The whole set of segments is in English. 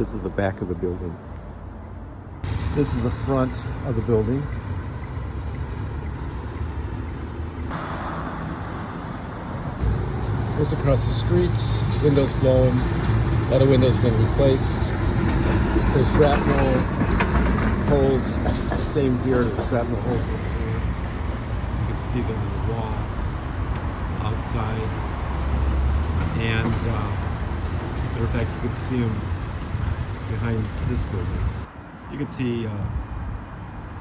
This is the back of the building. This is the front of the building. Goes across the street, windows blown, a lot of windows been replaced. There's shrapnel holes, same here, there's shrapnel holes over here. You can see them in the walls, outside. And matter of fact, you can see them behind this building. You can see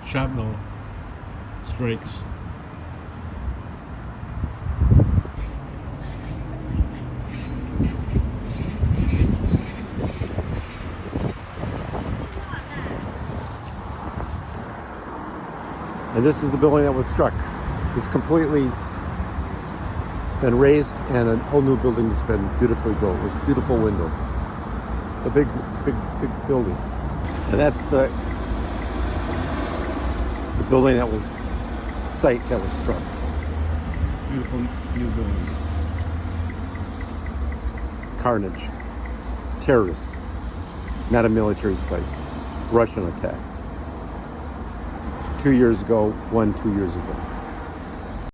shrapnel strikes. And this is the building that was struck. It's completely been raised, and a whole new building has been beautifully built with beautiful windows. It's a big building. And that's the building that was, site that was struck. Beautiful new building. Carnage. Terrorists. Not a military site. Russian attacks. 2 years ago, 2 years ago.